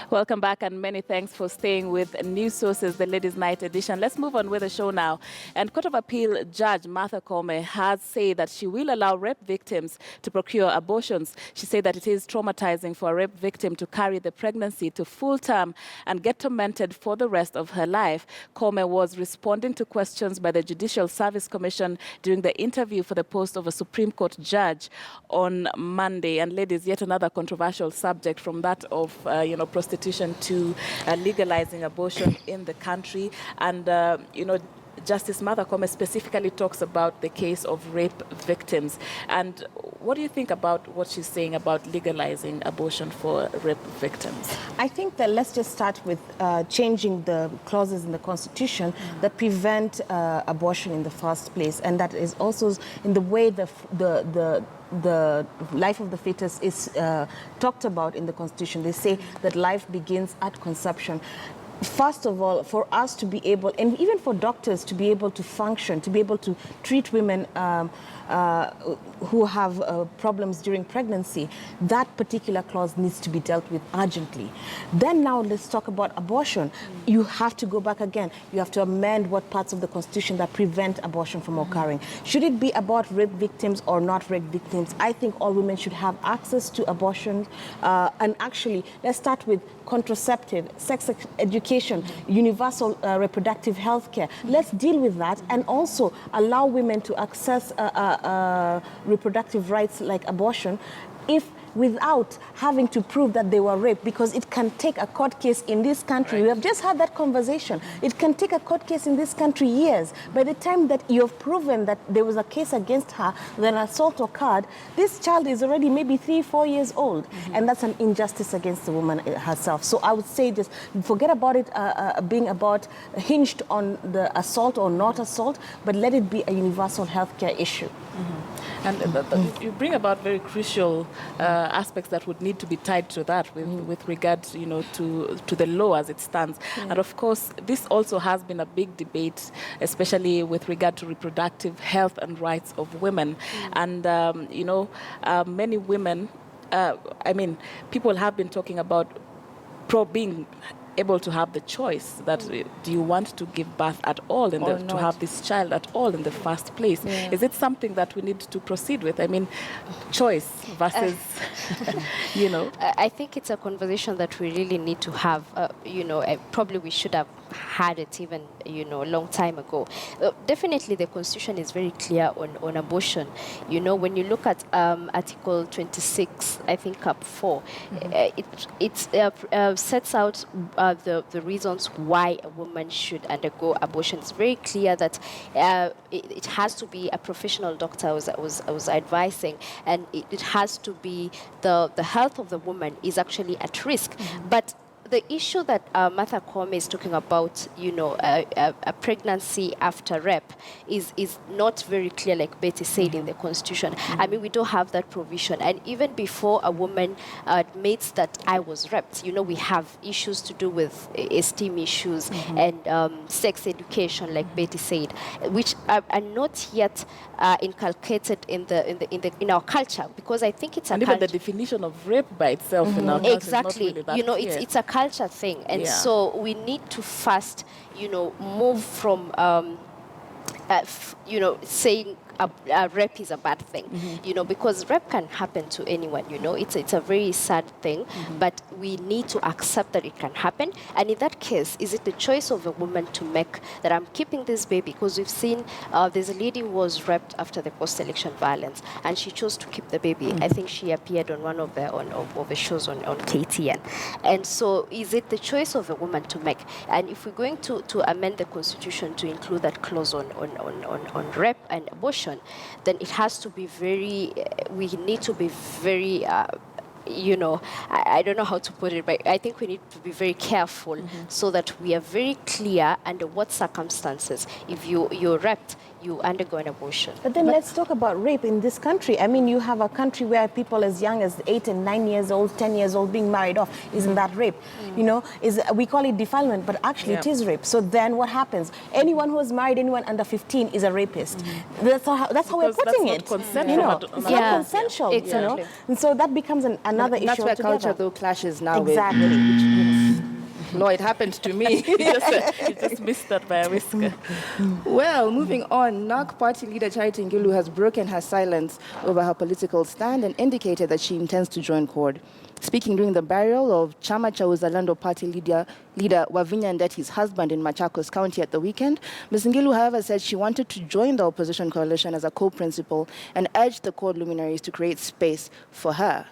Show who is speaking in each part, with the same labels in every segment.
Speaker 1: Welcome back, and many thanks for staying with News Sources, the Ladies' Night edition. Let's move on with the show now. And Court of Appeal Judge Martha Koome has said that she will allow rape victims to procure abortions. She said that it is traumatizing for a rape victim to carry the pregnancy to full term and get tormented for the rest of her life. Koome was responding to questions by the Judicial Service Commission during the interview for the post of a Supreme Court judge on Monday. And ladies, yet another controversial subject, from that of prostitution to legalizing abortion in the country. And Justice Martha Koome specifically talks about the case of rape victims. And what do you think about what she's saying about legalizing abortion for rape victims?
Speaker 2: I think that let's just start with changing the clauses in the Constitution that prevent abortion in the first place, and that is also in the way the life of the fetus is talked about in the Constitution. They say that life begins at conception. First of all, for us to be able, and even for doctors to be able to function, to be able to treat women who have problems during pregnancy, that particular clause needs to be dealt with urgently. Then now let's talk about abortion. You have to go back again. You have to amend what parts of the Constitution that prevent abortion from occurring. Should it be about rape victims or not rape victims? I think all women should have access to abortion. And actually, let's start with contraceptive, sex education, universal reproductive health care. Let's deal with that and also allow women to access reproductive rights like abortion without having to prove that they were raped, because it can take a court case in this country. Right. We have just had that conversation. It can take a court case in this country years. By the time that you have proven that there was a case against her, that an assault occurred, this child is already maybe 3-4 years old. And that's an injustice against the woman herself. So I would say just forget about it being about hinged on the assault or not assault, but let it be a universal healthcare issue.
Speaker 1: And you bring about very crucial aspects that would need to be tied to that with regard, to the law as it stands. And of course, this also has been a big debate, especially with regard to reproductive health and rights of women. And, many women, people have been talking about being able to have the choice that do you want to give birth at all to have this child at all in the first place? Yeah. Is it something that we need to proceed with? Choice versus,
Speaker 3: I think it's a conversation that we really need to have. Probably we should have had it even, a long time ago. Definitely the Constitution is very clear on abortion. When you look at Article 26, I think Cap 4, it sets out the reasons why a woman should undergo abortion. It's very clear that it has to be a professional doctor, I was advising, and it has to be the health of the woman is actually at risk. But the issue that Martha Koome is talking about, a pregnancy after rape, is not very clear, like Betty said, in the Constitution. We don't have that provision. And even before a woman admits that I was raped, we have issues to do with esteem issues and sex education, like Betty said, which are not yet inculcated in our culture, because I think it's a
Speaker 1: even the definition of rape by itself in our culture is not really that
Speaker 3: it's a culture thing, and so we need to first, move from, saying rape is a bad thing, because rape can happen to anyone. It's a very sad thing, but we need to accept that it can happen. And in that case, is it the choice of a woman to make that I'm keeping this baby? Because we've seen there's a lady who was raped after the post-election violence, and she chose to keep the baby. I think she appeared on one of the shows on KTN. And so, is it the choice of a woman to make? And if we're going to amend the Constitution to include that clause on rape and abortion, then it has to be we need to be very, I don't know how to put it, but I think we need to be very careful so that we are very clear under what circumstances. If you're raped, you undergo an abortion.
Speaker 2: But then let's talk about rape in this country. I mean, you have a country where people as young as 8 and 9 years old, 10 years old being married off. Isn't that rape? You know, we call it defilement, but actually it is rape. So then what happens? Anyone who has married anyone under 15 is a rapist. That's how we're putting it. You know, it's not consensual.
Speaker 3: Exactly.
Speaker 2: You know? And so that becomes another issue
Speaker 4: That's where
Speaker 2: altogether.
Speaker 4: culture, though, clashes now.
Speaker 2: Exactly.
Speaker 4: Law, it happened to me.
Speaker 1: You just missed that by a whisker.
Speaker 4: Well, moving on, NARC party leader Charity Ngilu has broken her silence over her political stand and indicated that she intends to join CORD. Speaking during the burial of Chama Cha Uzalendo party leader Wavinya Ndeti's husband in Machakos County at the weekend, Ms. Ngilu, however, said she wanted to join the opposition coalition as a co-principal and urged the CORD luminaries to create space for her.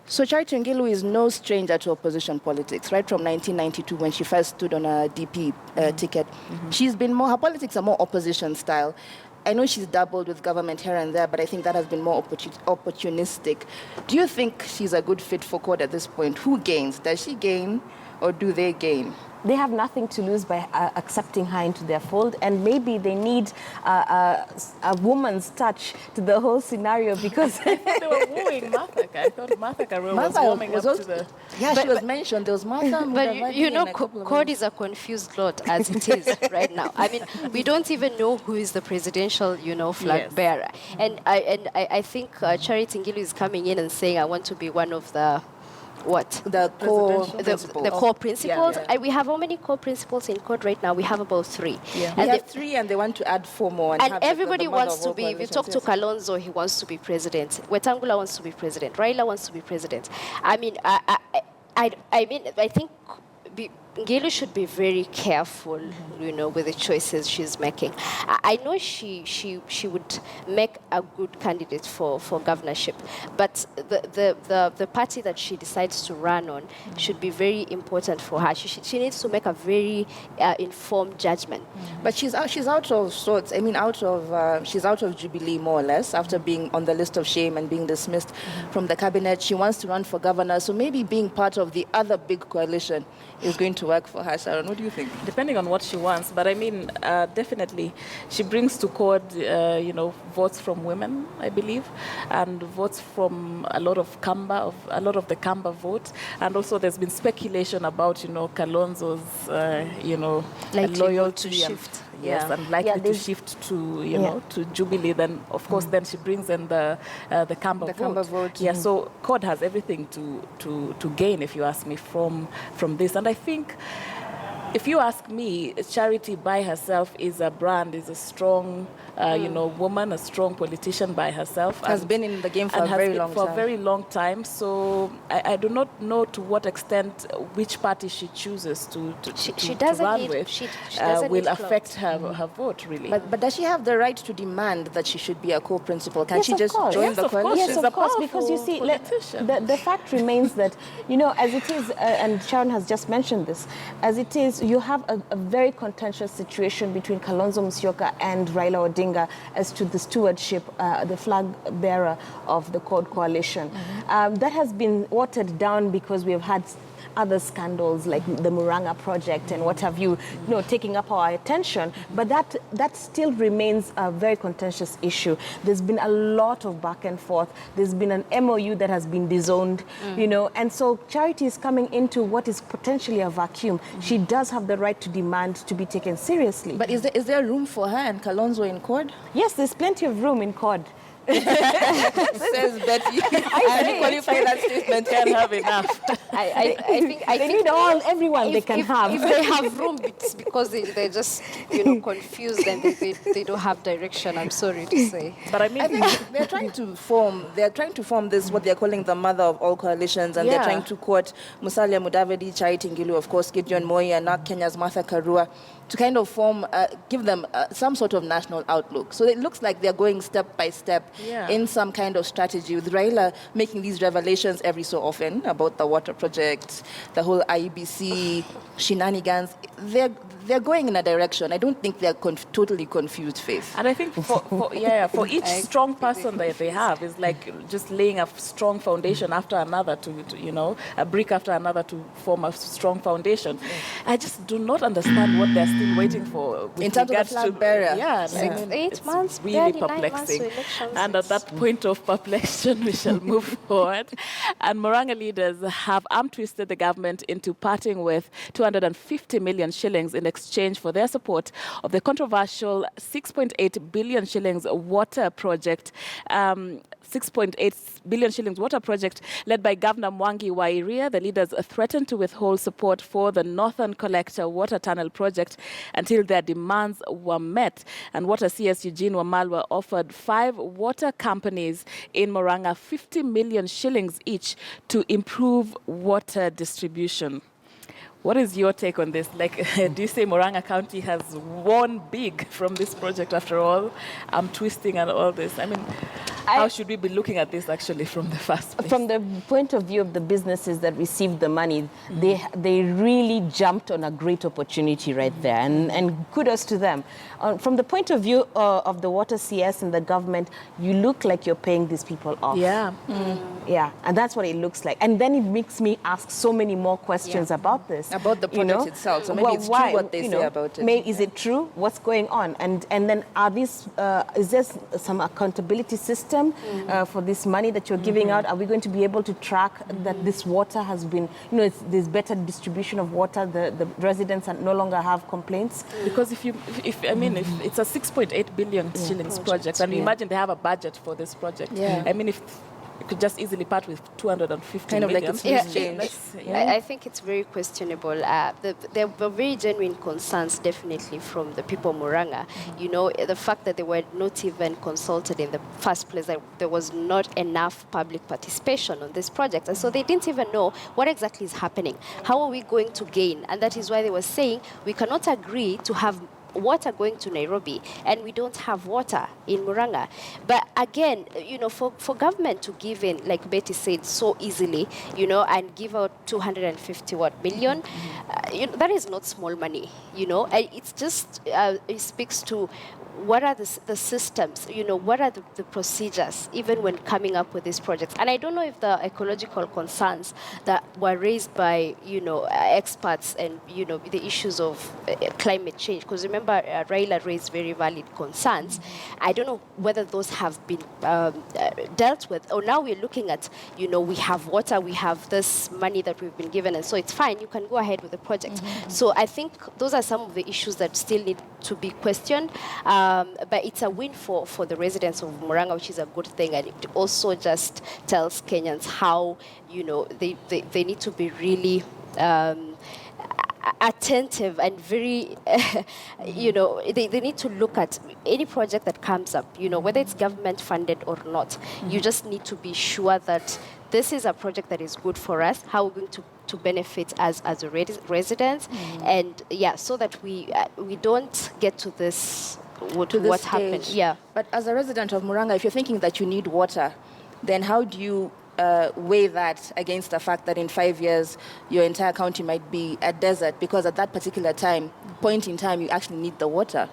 Speaker 4: So Charity Ngilu is no stranger to opposition politics, right from 1992 when she first stood on a DP ticket. She's been her politics are more opposition style. I know she's dabbled with government here and there, but I think that has been more opportunistic. Do you think she's a good fit for CORD at this point? Who gains? Does she gain or do they gain?
Speaker 2: They have nothing to lose by accepting her into their fold, and maybe they need a woman's touch to the whole scenario because
Speaker 1: They were wooing Martha. I thought Martha Karua was warming up to the...
Speaker 4: Yeah, she was mentioned. There was Martha.
Speaker 3: But you know, CORD is a confused lot as it is right now. I mean, we don't even know who is the presidential, flag bearer. And I think Charity Ngilu is coming in and saying, I want to be one of the... What?
Speaker 4: The
Speaker 3: core principles.
Speaker 4: Yeah.
Speaker 3: We have how many core principles in CORD right now? We have about 3.
Speaker 4: Yeah.
Speaker 3: And
Speaker 4: we have 3 and they want to add 4 more.
Speaker 3: And everybody wants to be, if you talk to Kalonzo, he wants to be president. Wetangula wants to be president. Raila wants to be president. I mean, I think Ngilu should be very careful, with the choices she's making. I know she would make a good candidate for governorship, but the party that she decides to run on should be very important for her. She needs to make a very informed judgment.
Speaker 4: But she's out of sorts. I mean, she's out of Jubilee more or less after being on the list of shame and being dismissed from the cabinet. She wants to run for governor, so maybe being part of the other big coalition is going to work for her. Sharon, what do you think?
Speaker 1: Depending on what she wants, but I mean, definitely, she brings to CORD, votes from women, I believe, and votes from a lot of the Kamba vote, and also there's been speculation about, Kalonzo's, loyalty
Speaker 3: to shift.
Speaker 1: Yes, and likely to shift to, to Jubilee. Then, of course, then she brings in the Kamba vote. Yeah, so CORD has everything to gain, if you ask me, from this. And I think, if you ask me, Charity by herself is a brand, is a strong, woman, a strong politician by herself.
Speaker 4: Has been in the game for a very long time.
Speaker 1: So I do not know to what extent which party she chooses to run with will affect her vote, really.
Speaker 4: But does she have the right to demand that she should be a co-principal? Can she just join the coalition?
Speaker 2: Yes, of course, because you see, the fact remains that, as it is, and Sharon has just mentioned this, as it is, you have a very contentious situation between Kalonzo Musyoka and Raila Odinga as to the stewardship, the flag bearer of the CORD coalition. That has been watered down because we have had other scandals like the Muranga project and what have you, taking up our attention. But that still remains a very contentious issue. There's been a lot of back and forth. There's been an MOU that has been disowned, and so Charity is coming into what is potentially a vacuum. She does have the right to demand to be taken seriously.
Speaker 4: But is there room for her and Kalonzo in CORD?
Speaker 2: Yes, there's plenty of room in CORD.
Speaker 4: Says Betty. I qualify that statement.
Speaker 1: Can't have enough.
Speaker 3: I think
Speaker 2: they need everyone they can have.
Speaker 3: If they have room, it's because they're just confused and they don't have direction. I'm sorry to say.
Speaker 1: But I mean,
Speaker 4: I think they're trying to form this what they're calling the mother of all coalitions, and they're trying to quote Musalia Mudavadi, Charity Ngilu, of course, Gideon Moi, and NARC Kenya's Martha Karua, to kind of give them some sort of national outlook. So it looks like they're going step by step in some kind of strategy, with Raila making these revelations every so often about the water project, the whole IEBC shenanigans. They're going in a direction. I don't think they're totally confused, Faith.
Speaker 1: And I think for each strong person that they have is like just laying a strong foundation after another to a brick after another to form a strong foundation. I just do not understand what they're still waiting for with
Speaker 4: in terms of the flag bearer.
Speaker 1: Yeah,
Speaker 3: 8 months,
Speaker 1: really
Speaker 3: barely 9 months to
Speaker 1: perplexing.
Speaker 3: elections.
Speaker 1: And at that point of perplexion, we shall move forward. And Murang'a leaders have arm twisted the government into parting with 250 million shillings in exchange for their support of the controversial 6.8 billion shillings water project, 6.8 billion shillings water project led by Governor Mwangi wa Iria. The leaders threatened to withhold support for the Northern Collector Water Tunnel project until their demands were met. And Water CS Eugene Wamalwa offered 5 water companies in Murang'a 50 million shillings each to improve water distribution. What is your take on this? Like, do you say Murang'a County has won big from this project after all? Twisting and all this. I mean, how should we be looking at this actually from the first place?
Speaker 2: From the point of view of the businesses that received the money, they really jumped on a great opportunity right there, and kudos to them. From the point of view of the Water CS and the government, you look like you're paying these people off.
Speaker 1: Yeah.
Speaker 2: Yeah, and that's what it looks like. And then it makes me ask so many more questions about this.
Speaker 4: About the project itself. So maybe it's true what they say about it.
Speaker 2: Is it true? What's going on? And then are these, is there some accountability system for this money that you're giving out? Are we going to be able to track that this water has been, there's better distribution of water, the residents no longer have complaints?
Speaker 1: Because if it's a 6.8 billion shillings project, and imagine they have a budget for this project.
Speaker 4: Yeah.
Speaker 1: I mean, if you could just easily part with 250
Speaker 4: kind of
Speaker 1: million.
Speaker 4: like it's change.
Speaker 3: I think it's very questionable. There were very genuine concerns, definitely, from the people of Murang'a. The fact that they were not even consulted in the first place, that there was not enough public participation on this project. And so they didn't even know what exactly is happening. How are we going to gain? And that is why they were saying we cannot agree to have water going to Nairobi, and we don't have water in Murang'a. But again, for government to give in, like Betty said, so easily, and give out 250 million, that is not small money, And it's just, it speaks to what are the systems, what are the procedures, even when coming up with these projects. And I don't know if the ecological concerns that were raised by, experts and, the issues of climate change, because remember, Raila raised very valid concerns. I don't know whether those have been dealt with, or now we're looking at, we have water, we have this money that we've been given, and so it's fine, you can go ahead with the project. So I think those are some of the issues that still need to be questioned. But it's a win for the residents of Murang'a, which is a good thing. And it also just tells Kenyans how, they need to be really attentive and very, they need to look at any project that comes up, whether it's government funded or not. You just need to be sure that this is a project that is good for us, how we're going to benefit as a residents, and so that we don't get to this what happened. Yeah.
Speaker 4: But as a resident of Murang'a, if you're thinking that you need water, then how do you weigh that against the fact that in 5 years your entire county might be a desert, because at that particular point in time you actually need the water?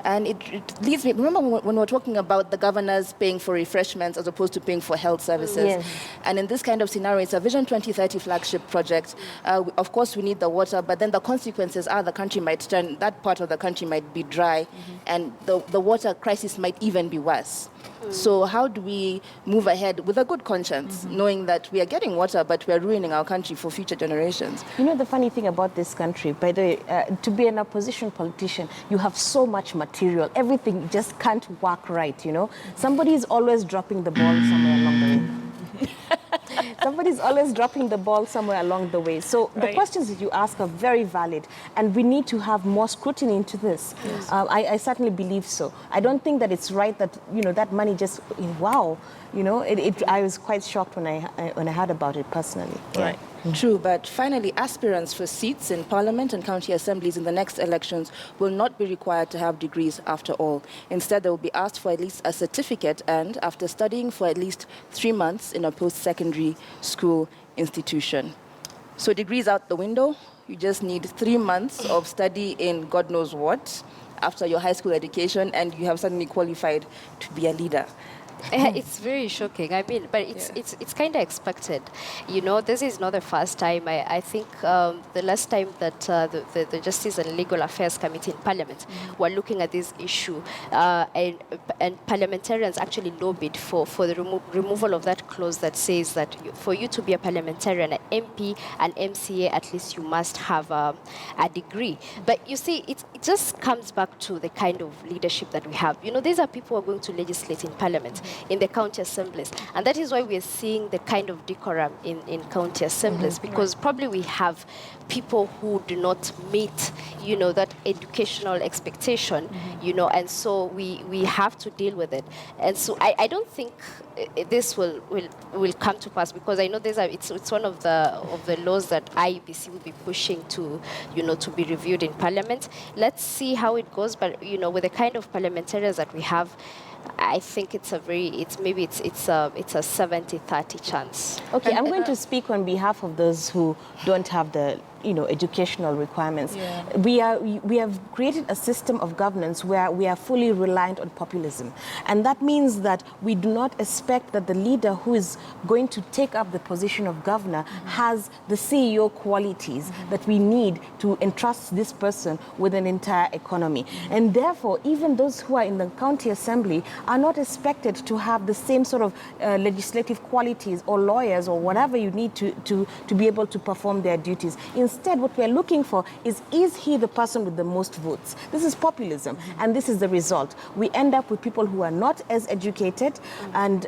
Speaker 4: And it leads me, remember when we were talking about the governors paying for refreshments as opposed to paying for health services?
Speaker 2: Yes.
Speaker 4: And in this kind of scenario, it's a Vision 2030 flagship project. Of course, we need the water, but then the consequences are the country might turn, that part of the country might be dry, and the water crisis might even be worse. So how do we move ahead with a good conscience, knowing that we are getting water, but we are ruining our country for future generations?
Speaker 2: The funny thing about this country, by the way, to be an opposition politician, you have so much material. Everything just can't work right, Somebody is always dropping the ball somewhere along the way. Somebody's always dropping the ball somewhere along the way. So the questions that you ask are very valid, and we need to have more scrutiny into this. Yes. I certainly believe so. I don't think that it's right that, that money just, wow, I was quite shocked when I heard about it personally.
Speaker 1: Right.
Speaker 4: True, but finally, aspirants for seats in Parliament and county assemblies in the next elections will not be required to have degrees after all. Instead, they will be asked for at least a certificate and after studying for at least 3 months in a post-secondary school institution. So degrees out the window, you just need 3 months of study in God knows what after your high school education, and you have suddenly qualified to be a leader.
Speaker 3: It's very shocking. I mean, but it's kind of expected. You know, this is not the first time. I think the last time that the Justice and Legal Affairs Committee in Parliament were looking at this issue, and parliamentarians actually lobbied for the removal of that clause that says that for you to be a parliamentarian, an MP, an MCA, at least you must have a degree. But you see, it just comes back to the kind of leadership that we have. You know, these are people who are going to legislate in Parliament, in the county assemblies. And that is why we're seeing the kind of decorum in county assemblies, because probably we have people who do not meet, you know, that educational expectation, you know, and so we have to deal with it. And so I don't think this will come to pass, because I know it's one of the laws that IEBC will be pushing to, you know, to be reviewed in Parliament. Let's see how it goes, but you know, with the kind of parliamentarians that we have, I think it's a 70-30 chance.
Speaker 2: Okay, I'm going to speak on behalf of those who don't have the educational requirements.
Speaker 1: Yeah.
Speaker 2: We have created a system of governance where we are fully reliant on populism. And that means that we do not expect that the leader who is going to take up the position of governor has the CEO qualities that we need to entrust this person with an entire economy. And therefore, even those who are in the county assembly are not expected to have the same sort of legislative qualities or lawyers or whatever you need to be able to perform their duties. Instead, what we're looking for is he the person with the most votes? This is populism, and this is the result. We end up with people who are not as educated and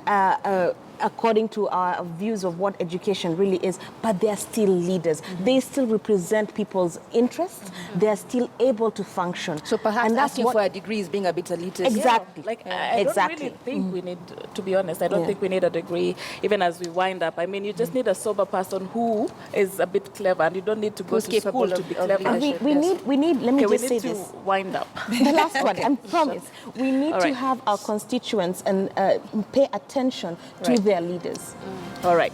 Speaker 2: according to our views of what education really is, but they're still leaders. They still represent people's interests. They're still able to function.
Speaker 4: So perhaps
Speaker 2: and that's
Speaker 4: asking for a degree is being a bit elitist.
Speaker 2: Exactly.
Speaker 1: Like, I don't really think we need, to be honest, I don't think we need a degree, even as we wind up. I mean, you just need a sober person who is a bit clever, and you don't need to go
Speaker 4: Who's
Speaker 1: to
Speaker 4: capable
Speaker 1: school to
Speaker 4: of
Speaker 1: be clever.
Speaker 4: leadership.
Speaker 2: we need, let me just say
Speaker 1: we need
Speaker 2: this.
Speaker 1: to wind up.
Speaker 2: The last one, I promise. We need
Speaker 1: All
Speaker 2: to
Speaker 1: right.
Speaker 2: have our constituents and pay attention to
Speaker 1: Right.
Speaker 2: their leaders.
Speaker 1: All right.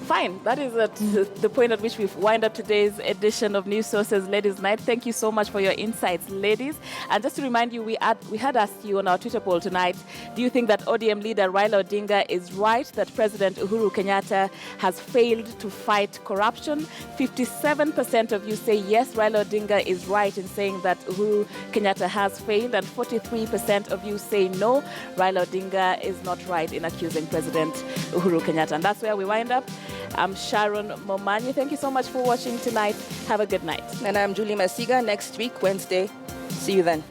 Speaker 1: Fine. That is at the point at which we wind up today's edition of News Sources Ladies Night. Thank you so much for your insights, ladies. And just to remind you, we had asked you on our Twitter poll tonight, do you think that ODM leader Raila Odinga is right that President Uhuru Kenyatta has failed to fight corruption? 57% of you say yes, Raila Odinga is right in saying that Uhuru Kenyatta has failed, and 43% of you say no, Raila Odinga is not right in accusing President Uhuru Kenyatta. And that's where we wind up. I'm Sharon Momanyi. Thank you so much for watching tonight. Have a good night.
Speaker 4: And I'm Julie Masiga. Next week, Wednesday. See you then.